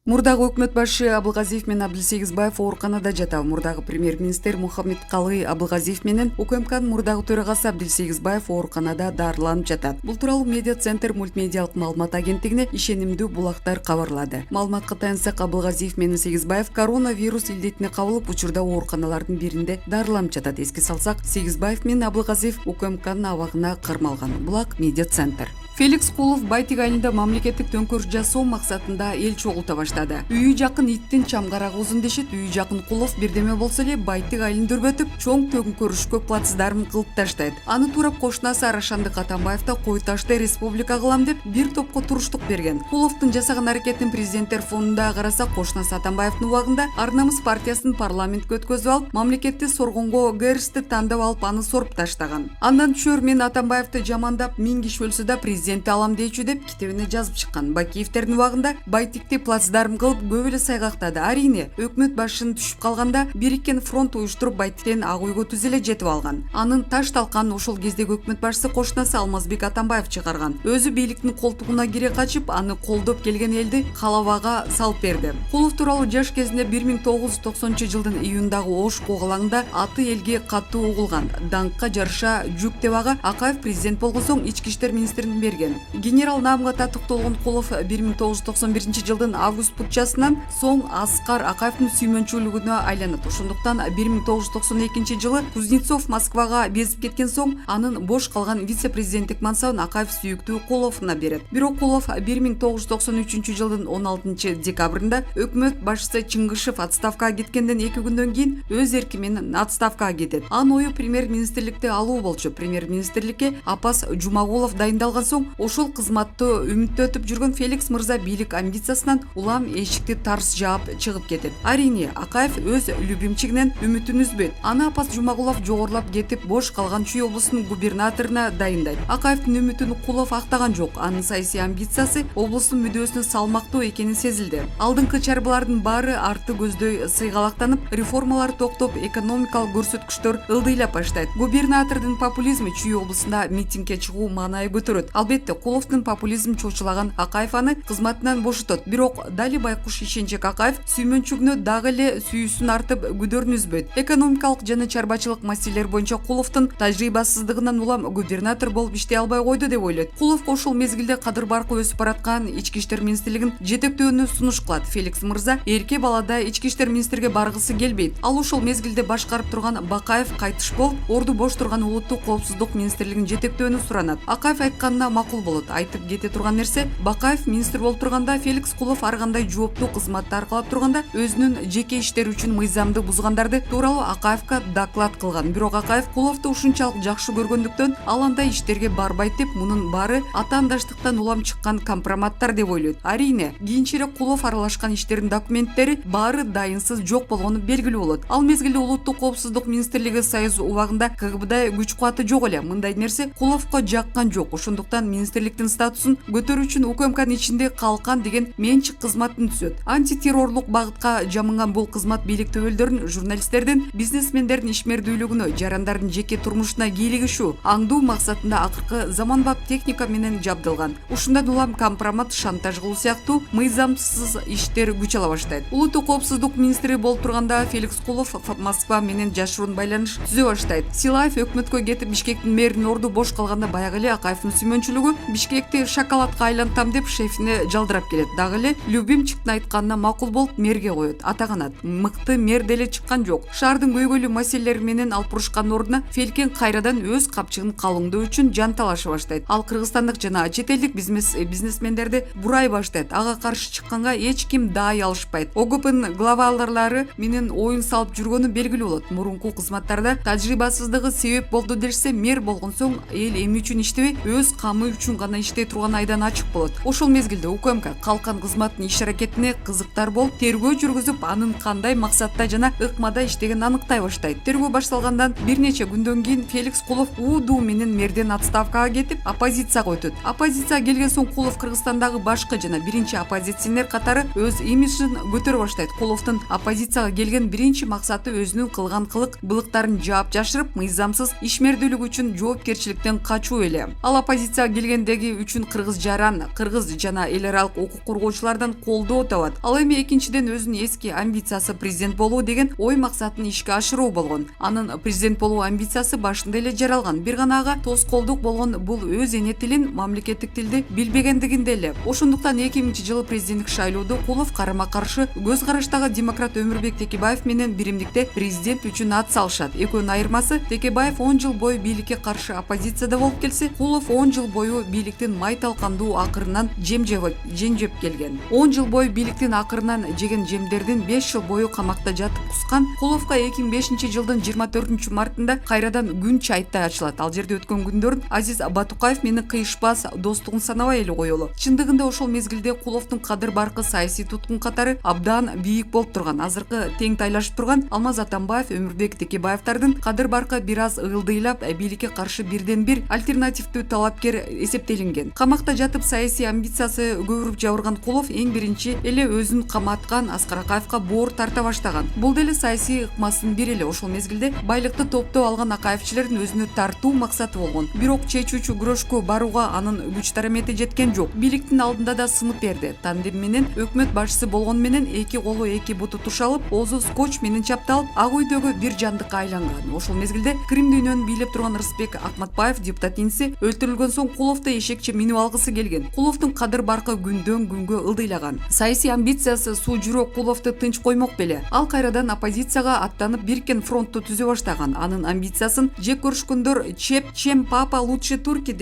Мурдагы өкмөт башы Абылгазиев менен Абдылсегизбаев ооруканада жатат. Мурдагы премьер-министр Мухаммедкалый Абылгазиев менен УКМКнын мурдагы төрагасы Абдылсегизбаев ооруканада дарыланып жатат. Бул тууралуу Медиа Центр мультимедиалык маалымат агенттигине ишенимдүү булактар кабарлады. Маалыматка таянсак, Абылгазиев менен Сегизбаев коронавирус илдетине кабылып, учурда ооруканалардын биринде дарыланып жатат. Эске салсак, Сегизбаев менен Абылгазиев УКМКнын абагына кармалган. Булак Медиа Центр. Феликс Кулов Байтик айылында мамлекеттик төңкөрүш жасоо максатында эл чогулта баштады. Үйү жакын иттин чамгарагы узун дешет. Үйү жакын Кулов бирдеме болсо эле Байтик айылын дүрбөтүп, чоң төңкөрүшкө плацдарм кылып таштайт. Аны туурап кошунасы Арашандык Атамбаев да кой ташты республика кылам деп бир топко туруштук берген. Куловдун жасаган аракетин президенттер фондунда карасак, кошунасы Атамбаевдин убагында Ар намыс партиясын парламентке өткөзүп алып, мамлекетти соргонго ГРСти тандап алып, аны соруп таштаган. Андан түшөр мен Атамбаевди жамандап, 1000 киши өлсө да президенти алам дейчү деп китебине жазып чыккан. Бакиевтердин убагында Байтикти плацдарм кылып көп эле сайгактады. Арине, өкмөт башын түшүп калганда бириккен фронт уюштуруп Байтиктен ак үйгө түз эле жетип алган. Анын таш талканын ошол кездеги өкмөт башчысы кошунасы Алмазбек Атамбаев чыгарган. Өзү бийликтин колтугуна кире качып, аны колдоп келген элди калабага салып берди. Кулов тууралуу жаш кезинде 1990-жылдын июндагы Ош когалаңында аты элге катуу угулган. Даңкка жараша жүк деп ага Акаев президент болгон соң ички иштер министрин берген. Генерал наамга татыкталган Кулов 1991-жылдын август путчасынан соң Аскар Акаевдин сүймөнчүлүгүнө айланат. Ошондуктан 1992-жылы Кузнецов Москвага безип кеткен соң анын бош калган вице-президенттик мансабын Акаев сүйүктүү Куловуна берет. Бирок Кулов 1993-жылдын 16-декабрында өкмөт башчысы Чыңгышев отставкага кеткенден 2 күндөн кийин өз эрки менен отставкага кетет. Анын ою премьер-министрликти алуу болчу. Премьер-министрликке Апас Жумагулов дайындалган соң ошол кызматты үмүттөтүп жүргөн Феликс мырза бийлик амбициясынан улам эшикти тарс жаап чыгып кетет. Арине, Акаев өз любимчигинен үмүтүн үзбөйт. Аны Апас Жумагулов жогорлап кетип, бош калган Чүй облусунун губернаторуна дайындайт. Акаевдин үмүтүн Кулов актаган жок. Анын саясий амбициясы облустун мүдөөсүнө салмактуу экени сезилди. Алдыңкы чарбылардын баары арты көздөй сыйгалактанып, реформалар токтоп, экономикалык көрсөткүчтөр ылдыйлап баштайт. Губернатордун популизми Чүй облусунда митингге чыгуу маанайы көтөрөт. Албетте, Куловдун популизм чочулаган Акаев аны кызматынан бошотот. Бирок Дали Байкуш ишенчек Акаев сүймөнчүгүнө дагы эле сүйүүсүн артып, күдөрүн үзбөйт. Экономикалык жана чарбачылык маселелер боюнча Куловдун тажрыйбасыздыгынан улам губернатор болуп иштей албай койду деп ойлойт. Кулов ошол мезгилде кадыр баркы өсүп бараткан ички иштер министрлигин жетектөөнү сунуш кылат. Феликс мырза эрке балада ички иштер министрге баргысы келбейт. Ал ошол мезгилде башкарып турган Бакаев кайтыш болуп, орду бош турган улуттук коопсуздук министрлигин жетектөөнү суранат. Акаев айтканына макул болот. Айтып кете турган нерсе, Бакаев министр болуп турганда Феликс Кулов ар кандай жооптуу кызматты аркалап турганда өзүнүн жеке иштери үчүн мыйзамды бузгандарды тууралуу Акаевка доклад кылган. Бирок Акаев Куловду ушунчалык жакшы көргөндүктөн ал андай иштерге барбайт деп, мунун баары атаандаштыктан улам чыккан компроматтар деп ойлойт. Арине, кийинчерээк Кулов аралашкан иштердин документтери баары дайынсыз жок болгону белгилүү болот. Ал мезгилде улуттук коопсуздук министрлиги Союз убагында КГБда күч кубаты жок эле. Мындай нерсе Куловко жаккан жок. Ошондуктан министрликтин статусун көтөрүү үчүн УКМКнын ичинде калкан деген менчик кызматын түзөт. Антитеррорлук багытка жамынган бул кызмат бийлик төбөлдөрүн, журналисттердин, бизнесмендердин ишмердүүлүгүнө, жарандардын жеке турмушуна кийлигишүү, аңдуу максатында акыркы заманбап техника менен жабдылган. Ушундан улам компромат, шантаж кылуу сыяктуу мыйзамсыз иштер күч ала баштайт. Улуттук коопсуздук министри болуп турганда Феликс Кулов Москва менен жашыруун байланыш түзө баштайт. Силаев өкмөткө кетип Бишкектин мэринин орду бош калганда баягы эле Акаевдин сүймөнчүлүгү Бишкекти шоколадка айлантам деп шефине жалдырап келет. Дагы эле любимчиктин айтканына макул болуп мэрге коет. Атаганат. Мыкты мэр деле чыккан жок. Шаардын көйгөйлүү маселелери менен алпурушкан ордуна Фелкен кайрадан өз капчыгын калыңдоо үчүн жан талаша баштайт. Ал кыргызстандык жана чет элдик бизнесмендерди бурай баштайт. Ага каршы чыкканга эч ким даай алышпайт. ОГПнын главаларлары менен оюн салып жүргөнү белгилүү болот. Мурунку кызматтарда тажрыйбасыздыгы себеп болду дешсе, мэр болгон соң эл эми үчүн иштебей, өз камы үчүн гана иштей турган айдан ачык болот. Ошол мезгилде УКМК калкан кызматтын иш-аракетине кызыктар болуп, тергөө жүргүзүп, анын кандай максатта жана ыкмада иштегенин аныктай баштайт. Тергөө башталгандан бир нече күндөн кийин Феликс Кулов уудуу менен мэрден отставкага кетип, оппозицияга өтөт. Оппозицияга келген соң Кулов Кыргызстандагы башкы жана биринчи оппозиционер катары өз имиджин көтөрө баштайт. Куловдун оппозицияга келген биринчи максаты өзүнүн кылган кылык былыктарын жаап жашырып, мыйзамсыз ишмердүүлүк үчүн жоопкерчиликтен качуу эле. Ал оппозицияга келгендеги үчүн кыргыз жаран, кыргыз жана эл аралык укук коргоочулардан колдоо табат. Ал эми экинчиден өзүнүн эски амбициясы президент болуу деген ой максатын ишке ашыруу болгон. Анын президент болуу амбициясы башында эле жаралган. Бир гана ага тоскоолдук болгон бул өз эне тилин, мамлекеттик тилди билбегендигинде эле. Ошондуктан 2000-жылы президенттик шайлоодо Кулов карама-каршы көз караштагы демократ Өмүрбек Текебаев менен биримдикте президент үчүн ат салышат. Экөөнүн айырмасы Текебаев 10 жыл бою бийликке каршы оппозицияда болуп келсе, Кулов 10 жыл бою бийликтин май талкандуу акырынан жемжеп келген. 10 жыл бою бийликтин акырынан жеген жемдердин 5 жыл бою камакта жатып кускан Куловго 2005-жылдын 24-мартында кайрадан күн чайттай ачылат. Ал жерде өткөн күндөрүн Азиз Батукаев менин кыйышпас достугун санабай эле коелу. Чындыгында ошол мезгилде Куловдун кадыр баркы саясий туткун катары абдан бийик болуп турган. Азыркы тең тайлашып турган Алмаз Атамбаев, Өмүрбек Текебаевдардын кадыр баркы бир аз ылдыйлап бийликке каршы бирден бир альтернативдүү талапкер эсептелинген. Камакта жатып саясий амбициясы көбүрүп жабырган Кулов эң биринчи эле өзүн каматкан Аскар Акаевка боор тарта баштаган. Бул деле саясий ыкмасынын бири эле. Ошол мезгилде байлыкты топтоп алган Акаевчилердин өзүнө тартуу максаты болгон. Бирок чечүүчү күрөшкө барууга анын күч тарамети жеткен жок. Бийликтин алдында да сынып берди. Тандем менен өкмөт башчысы болгон менен эки колу эки буту тушалып, оозу скотч менен чапталып, ак үйдөгү бир жандыкка айланган. Ошол мезгилде Крым дүйнөнүн бийлеп турган Рысбек Акматбаев депутат иниси өлтүрүлгөн соң Куловду эшекче минип алгысы келген. Куловдун кадыр баркы күндөн күнгө ылдыйлаган. Саясий амбициясы суу жүрөк Куловду тынч коймок беле. Ал кайрадан оппозицияга аттанып биркен фронтту түзө баштаган. Анын амбициясын жек көрүшкөндөр чем папа лучше турки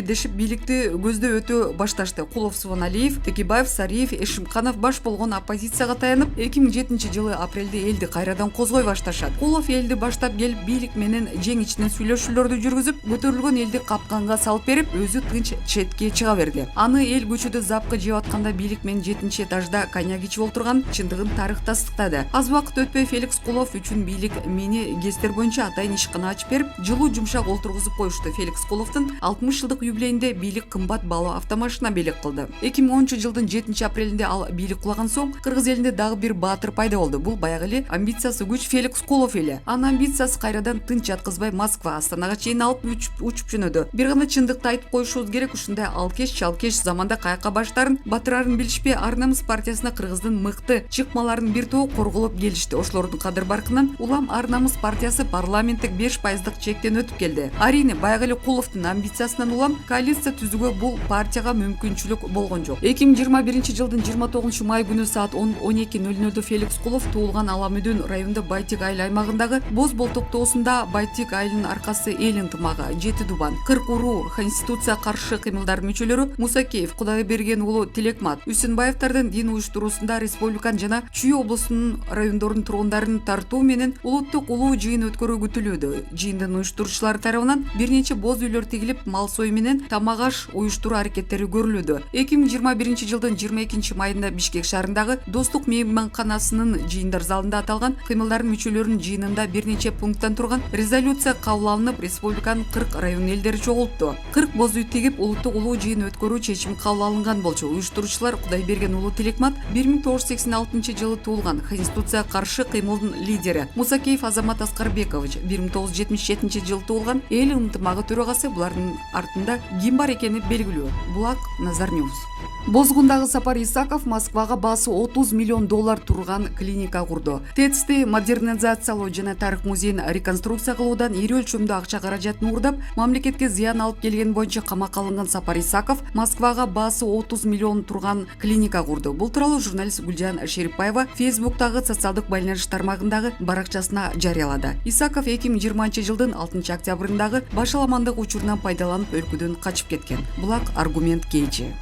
дешип бийликти көздөй өтө башташты. Кулов, Сувоналиев, Текебаев, Сариев, Эшимканов баш болгон оппозицияга таянып, 2007-жылы апрелде элди кайрадан козгой башташат. Кулов элди баштап келип бийлик менен жең ичинен сүйлөшүүлөрдү жүргүзүп, көтөрүлгөн элди капканга салып берип, өзү тынч четке чыга берди. Аны эл көчөдө запкы жеп атканда бийлик менен 7-этажда коньяк ичип отурган чындыгын тарых тастыктады. Аз убакыт өтпөй Феликс Кулов үчүн бийлик мени гестер боюнча атайын ишкана ачып берип, жылуу жумшак олтургузуп коюшту. Феликс Куловдун 60 жылдык юбилейинде бийлик кымбат баалуу автомашина белек кылды. 2010-жылдын 7-апрелинде ал бийлик кулаган соң кыргыз элинде дагы бир баатыр пайда болду. Бул баягы эле амбициясы күч Феликс Кулов эле. Анын амбициясы кайрадан тынч жаткызбай Москва, Астанага чейин алып учуп жөнөдү. Бир гана чындыкты айтып коюшубуз керек, ушундай алкеш чалкеш заманда каяка баштарын батырарын билишпей, Ар намыс партиясына кыргыздын мыкты чыкмаларынын бир тобу корголоп келишти. Ошолордун кадыр баркынан улам Ар намыс партиясы парламенттик 5% чектен өтүп келди. Арийне баягы эле Куловдун амбициясынан улам коалиция түзүүгө бул партияга мүмкүнчүлүк болгон жок. 2021-жылдын 29 май күнү саат 12:00 Феликс Кулов туулган Аламүдүн районунда Байтик айыл аймагындагы Боз Болток тоосунда Байтик айылынын аркасы эл ынтымагы, Жети Дубан, 40 уруу, Конституция каршы кыймылдар мүчөлөрү Мусакеев, Кудайберген уулу Тилекмат, Үсүнбаевдардын дин уюштуруусунда республиканын жана Чүй облусунун райондорунун тургундарын тартуу менен улуттук улуу жыйын өткөрүү күтүлүүдө. Жыйындын уюштуруучулары тарабынан бир нече боз үйлөр тигилип, мал сою менен тамак аш уюштуруу аракеттери көрүлүүдө. 2021-жылдын 22 майында Бишкек шаарындагы Достук мейманканасынын жыйындар залында аталган кыймылдардын мүчөлөрүнүн жыйынында бир нече пункттан турган резолюция кабыл алынып, республиканын 40 район элдери чогултту. 40 боз үй тигип, улуттук улуу жыйын өткөрүү чечими кабыл алынган болчу. Уюштуруучулар Кудайберген уулу Тилекмат 1986-жылы туулган, Конституция каршы кыймылдын лидери. Мусакеев Азамат Аскарбекович 1977-жылы туулган, эл ынтымагы төрагасы. Булардын артында ким бар экени белгилүү. Булак Назарнюз. Бозгундагы Сапар Исаков Москвага баасы $30 миллион турган клиника курду. ТЭЦти модернизациялоо жана тарых музейин реконструкция кылуудан ири өлчөмдүү акча каражатын уурдап, мамлекетке зыян алып келген боюнча камакка алынган Сапар Исаков Москвага баасы $30 миллион турган клиника курду. Бул тууралуу журналист Гүлжан Шериповаева Фейсбуктагы социалдык байланыш тармагындагы баракчасына жарыялады. Исаков 2020-жылдын 6-октябрындагы башаламандык учурунан пайдаланып өлкөдөн качып кеткен. Булак аргумент кейчи.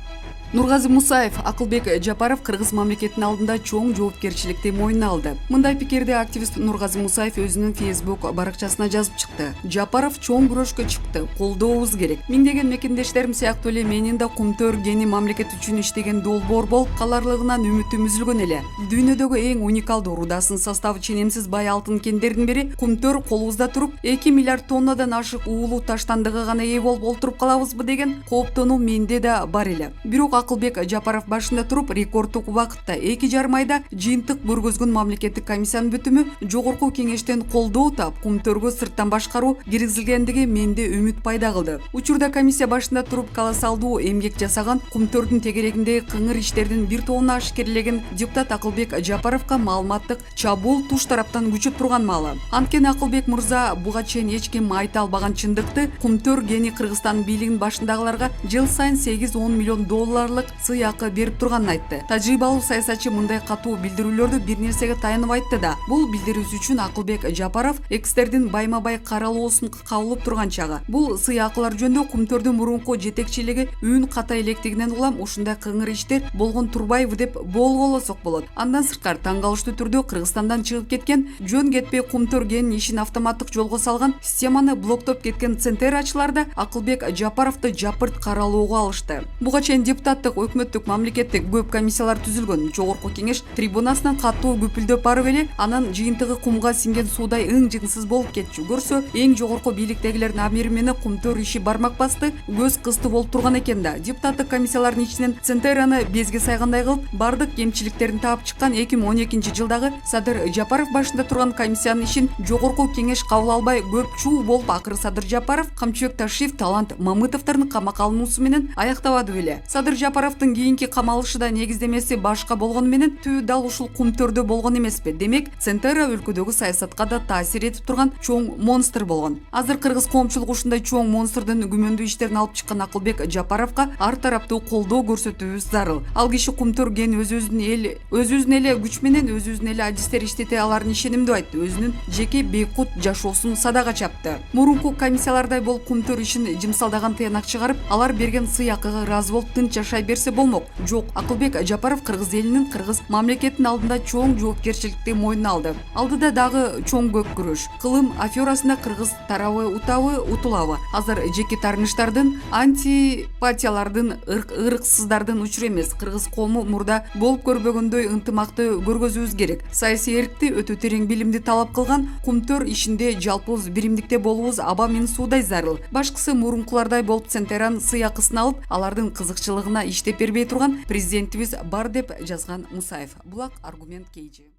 Нургазы Мусаев, Акылбек Жапаров кыргыз мамлекетинин алдында чоң жоопкерчиликти мойнуна алды. Мындай пикирди активист Нургазы Мусаев өзүнүн Facebook баракчасына жазып чыкты. Жапаров чоң күрөшкө чыкты, колдообуз керек. Миңдеген мекендештерим сыяктуу эле менин да кумтөр гени мамлекет үчүн иштеген долбоор болуп каларлыгынан үмүтүм үзүлгөн эле. Дүйнөдөгү эң уникалдуу рудасынын составы ченемсиз бай алтын кендердин бири кумтөр колубузда туруп 2 миллиард тоннадан ашык уулуу таштандыгы гана ээ болуп олтуруп калабызбы деген кооптонуу менде да бар эле. Бирок Акылбек Жапаров башында туруп рекорддук убакытта 2,5 айда жыйынтык көргөзгөн мамлекеттик комиссиянын бүтүмү жогорку кеңештен колдоо таап кумтөргө сырттан башкаруу киргизилгендиги менде үмүт пайда кылды. Учурда комиссия башында туруп колоссалдуу эмгек жасаган кумтөрдүн тегерегиндеги кыңыр иштердин бир тобуна ашкерлеген депутат Акылбек Жапаровго маалыматтык чабуул туш тараптан күчүп турган маалы. Анткени Акылбек мырза буга чейин эч ким айта албаган чындыкты кумтөр гени Кыргызстан бийлигинин башындагыларга жыл сайын 8-10 миллион долларлык сый акы берип турганын айтты. Тажрыйбалуу саясатчы мындай катуу билдирүүлөрдү бир нерсеге таянып айтты да. Бул билдирүүсү үчүн Акылбек Жапаров экстердин байма-бай каралуусун кабылып турган чагы. Бул сый акылар жөнүндө кумтөрдүн мурунку жетекчилиги үн ката электигинен улам ушундай кыңыр иштер болгон турбайбы деп болгоолосок болот. Андан сырткары таң калыштуу түрдө Кыргызстандан чыгып кеткен, жөн кетпей кумтөр генин ишин автоматтык жолго салган, системаны блоктоп кеткен центрачылар да Акылбек Жапаровду жапырт каралоого алышты. Буга чейин депутаттык, өкмөттүк, мамлекеттик көп комиссиялар түзүлгөн. Жогорку кеңеш трибунасынан катуу күпүлдөп барып эле анан жыйынтыгы кумга сиңген суудай ың-жыңсыз болуп кетчү. Көрсө, эң жогорку бийликтегилердин амири менен кумтөр иши бармак басты, көз кысты болуп турган экен да. Депутаттык комиссиялардын ичинен Центераны безге сайгандай кылып, бардык кемчиликтерин таап чыккан 2012 жылдагы Садыр Жапаров башында турган комиссиянын ишин жогорку кеңеш кабыл албай көп чуу болуп, акыры Садыр Жапаров, Камчыбек Ташиев, Талант Мамытовдордун камакка алынуусу менен аяктабады беле. Садыр Жапаровдун кийинки камалышы да негиздемеси башка болгону менен түү дал ушул кумтөрдө болгон эмеспи. Демек, Центера өлкөдөгү саясатка да таасир этип турган чоң монстр болгон. Азыр кыргыз коомчулугу ушундай чоң монстрдун күмөндүү иштерин алып чыккан Акылбек Жапаровго ар тараптуу колдоо көрсөтүүбүз зарыл. Ал киши кумтөр ген өзүнүн эле күч менен өзүнүн эле адистер иштете аларын ишенимдүү айтты. Өзүнүн жеке бейкут жашоосун садага чапты. Мурунку комиссиялардай болуп кумтөр ишин жымсалдаган тыянак чыгарып, алар берген сый акыга разы болуп тынч жашай берсе болмок. Жок, Акылбек Жапаров кыргыз элинин, кыргыз мамлекетинин алдында чоң жоопкерчиликти мойнуна алды. Алдыда дагы чоң көк күрөш. Кылым аферасында кыргыз тарабы утабы, утулабы. Азыр жеке тарыныштардын, антипатиялардын, ырксыздардын учуру эмес. Кыргыз коому мурда болуп көрбөгөндөй ынтымакты көргөзүүбүз керек. Саясий эркти өтө терең билимди талап кылган кумтөр ишинде жалпыбыз биримдикте болуубуз аба менен суудай зарыл. Башкысы мурункулардай болуп Центеранын сый акысын алып, алардын кызыкчылыгына иштеп бербей турган президентибиз бар деп жазган Мусаев. Булак аргумент KG.